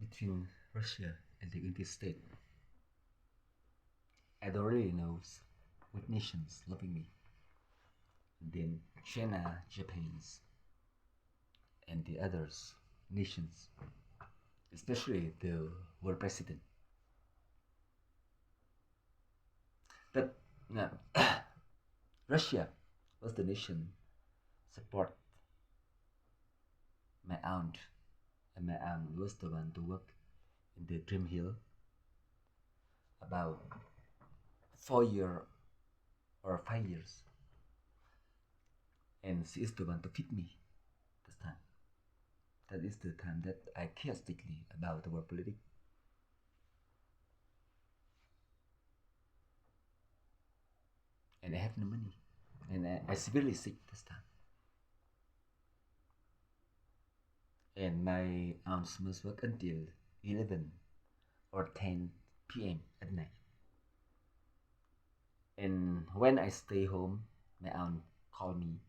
between Russia and the United States. I don't really know what nations loving me. Then China, Japan, and the others nations, especially the world president. But no, Russia was the nation support my aunt, and my aunt was the one to work in the Dream Hill about 4 years or 5 years, and she is the one to feed me this time. That is the time that I care strictly about the world politics. And I have no money, and I severely sick this time. And my aunt must work until 11 or 10 p.m. at night. And when I stay home, my aunt called me.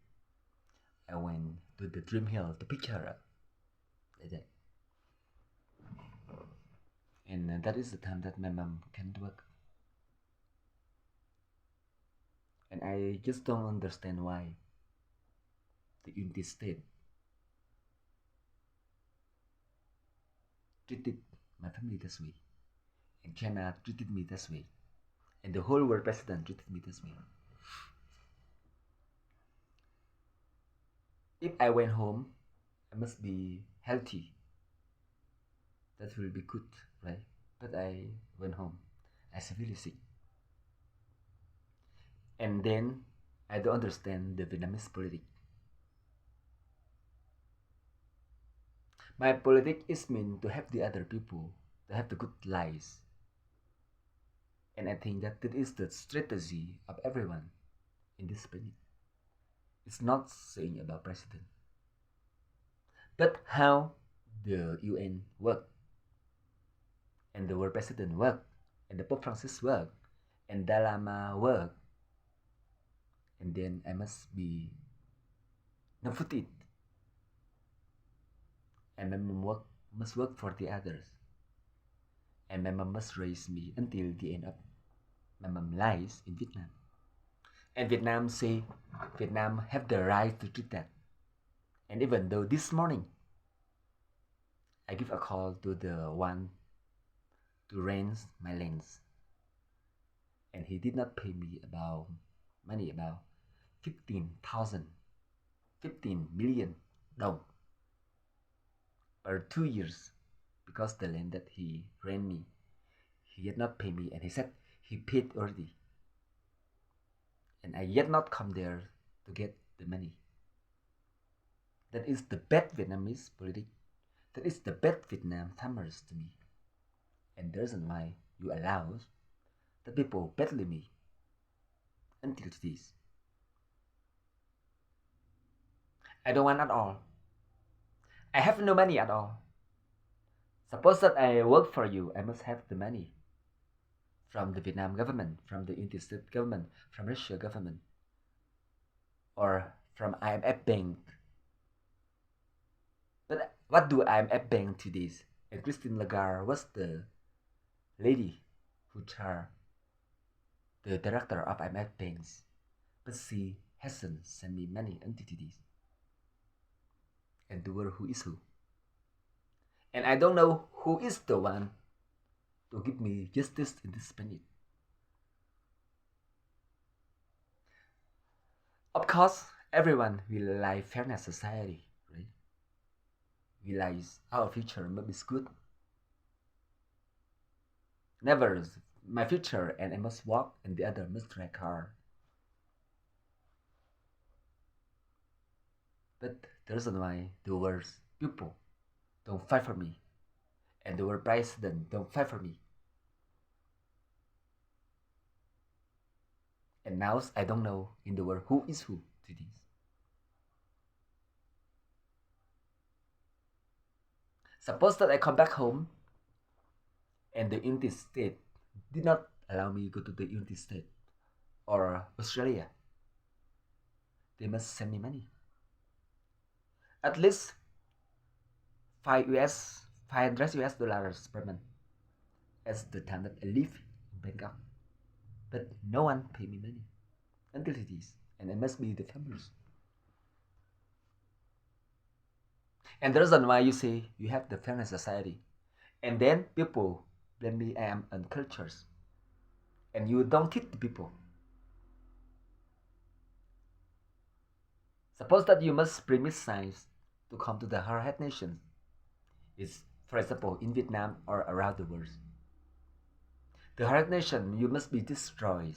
I went to the Dream Hill to pick her up. Like that. And that is the time that my mom can't work. And I just don't understand why the United States treated my family this way, and China treated me this way, and the whole world president treated me this way. If I went home, I must be healthy. That will be good, right? But I went home. I severely sick. And then I don't understand the Vietnamese politics. My politics is meant to help the other people to have the good lives. And I think that is the strategy of everyone in this planet. It's not saying about president. But how the UN work, and the world president work, and the Pope Francis work, and Dalai Lama work, and then I must be non-footed, and my mom must work for the others, and my mom must raise me until the end of my mom lives in Vietnam. And Vietnam say Vietnam have the right to treat that. And even though this morning I give a call to the one to rent my lens, and he did not pay me about money about 15 million dong per 2 years, because the land that he rent me, he yet not pay me, and he said he paid already, and I yet not come there to get the money. That is the bad Vietnamese politics. That is the bad Vietnam farmers to me. And the reason why you allow the people badly me until this. I don't want at all. I have no money at all. Suppose that I work for you, I must have the money from the Vietnam government, from the United States government, from Russia government, or from IMF bank. But what do IMF bank to this? And Christine Lagarde was the lady who charged the director of IMF banks, but she hasn't sent me money until this. And the word who is who? And I don't know who is the one to give me justice in this planet. Of course, everyone will like fairness society, right? We like our future must be good. Never my future and I must walk and the other must try hard. But the reason why the world's people don't fight for me, and the world president don't fight for me. And now I don't know in the world who is who to this. Suppose that I come back home and the United States did not allow me to go to the United States or Australia. They must send me money. At least 5 US, 500 US dollars per month as the time that I live in Bangkok. But no one pay me money until it is, and I must be the famous. And the reason why you say you have the fairness society, and then people blame me I am uncultured, and you don't teach the people. Suppose that you must bring science to come to the hard nations. It's, for example, in Vietnam or around the world. The hard nation you must be destroyed.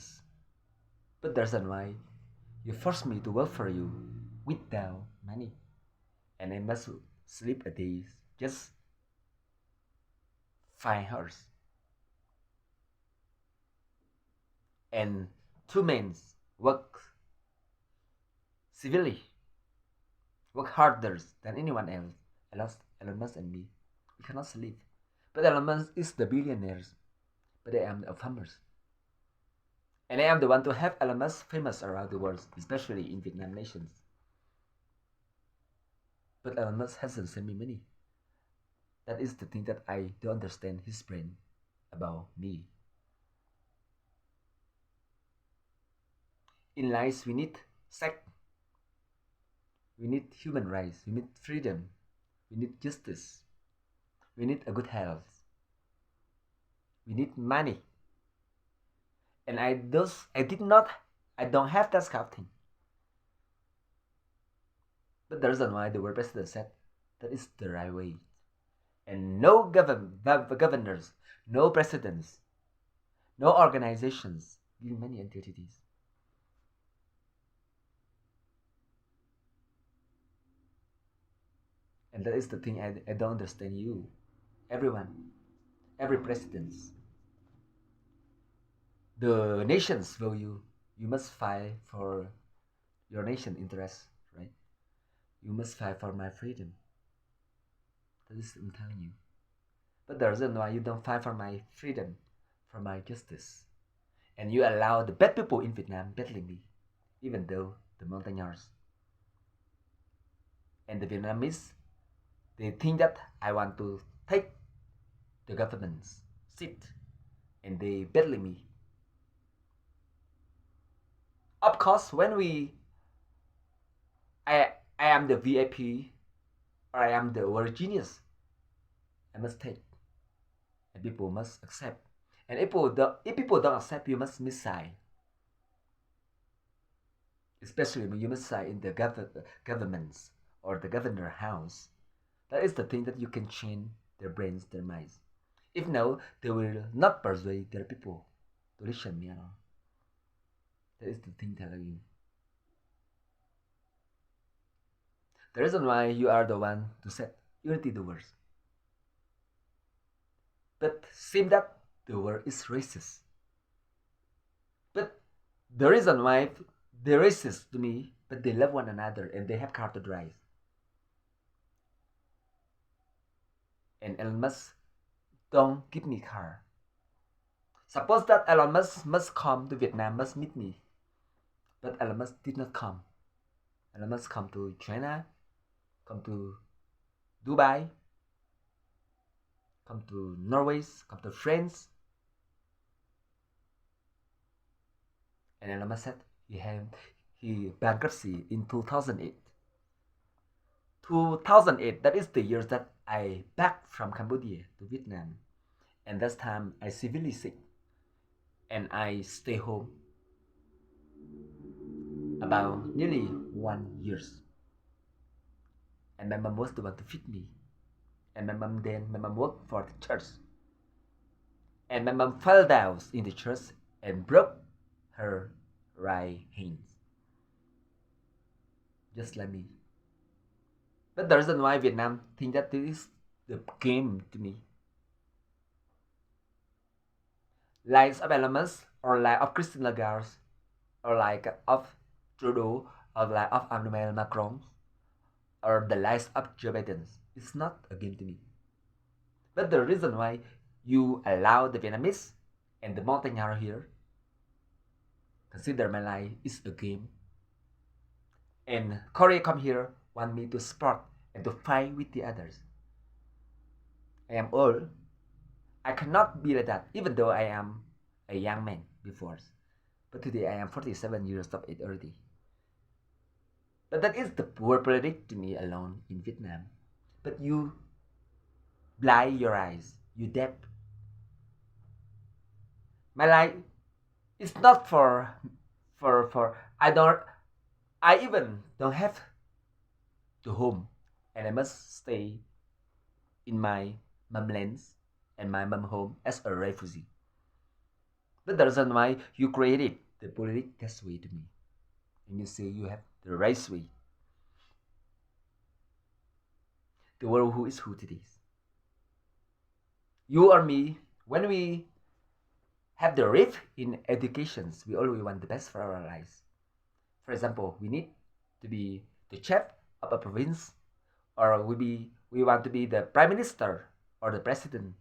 But there's reason why you force me to work for you without money, and I must sleep a day just 5 hours, and 2 men work civilly, work harder than anyone else. Elon Musk and me, we cannot sleep. But Elon Musk is the billionaires, but I am the farmers. And I am the one to have Elon Musk famous around the world, especially in Vietnam nations. But Elon Musk hasn't sent me money. That is the thing that I don't understand his brain about me. In life, we need sex, we need human rights, we need freedom, we need justice, we need a good health, we need money. And I don't have that kind of thing. But the reason why the world president said that is the right way. And no governors, no presidents, no organizations give money until it is. And that is the thing I don't understand you. Everyone, every president, the nation's value, you must fight for your nation interest, right? You must fight for my freedom. That is what I'm telling you. But the reason why you don't fight for my freedom, for my justice, and you allow the bad people in Vietnam battling me, even though the mountaineers and the Vietnamese, they think that I want to take the government's seat, and they battling me. Of course, when I am the VIP, or I am the world genius, I must take, and people must accept. And if people don't accept, you must missile. Especially when you missile in the governments or the governor house. That is the thing that you can change their brains, their minds. If no, they will not persuade their people to listen me at all. That is the thing telling you. The reason why you are the one to set unity the world. But seem that the world is racist. But the reason why they're racist to me, but they love one another and they have car to drive. And Elon Musk don't give me car. Suppose that Elon Musk must come to Vietnam, must meet me. But Elon Musk did not come. Elon Musk come to China, come to Dubai, come to Norway, come to France. And Elon Musk said he bankruptcy in 2008. 2008, that is the year that I back from Cambodia to Vietnam. And that time I severely sick. And I stay home about nearly 1 year. And my mom was the one to feed me. And my mom worked for the church. And my mom fell down in the church and broke her right hand. Just like me. But the reason why Vietnam think that this is the game to me. Likes of elements or like of Christine Lagarde or like of Trudeau or like of Emmanuel Macron or the likes of Joe Biden. It's not a game to me. But the reason why you allow the Vietnamese and the Montagnard here consider my life is a game. And Korea come here want me to support and to fight with the others. I am old. I cannot be like that, even though I am a young man before. But today I am 47 years of age already. But that is the poor politics to me alone in Vietnam. But you blind your eyes, you deaf. My life is not for I even don't have to home, and I must stay in my mom lands and my mom home as a refugee. But the reason why you created the political way to me, and you say you have the right way. The world who is who it is. You or me, when we have the rift in educations, we always want the best for our lives. For example, we need to be the chef of a province, or we want to be the prime minister or the president.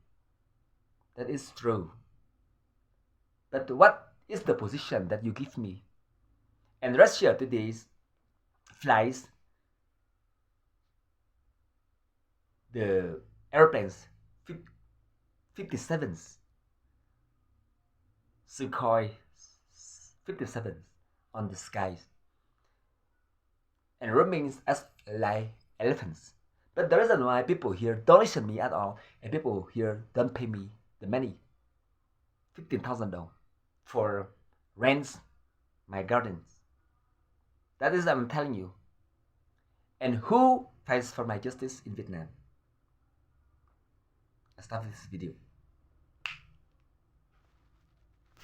That is true. But what is the position that you give me? And Russia today flies the airplanes 57s, Sukhoi 57s on the skies, and remains as like elephants. But the reason why people here don't listen to me at all, and people here don't pay me the money, $15,000 for rents my gardens. That is what I'm telling you. And who fights for my justice in Vietnam? I stop this video.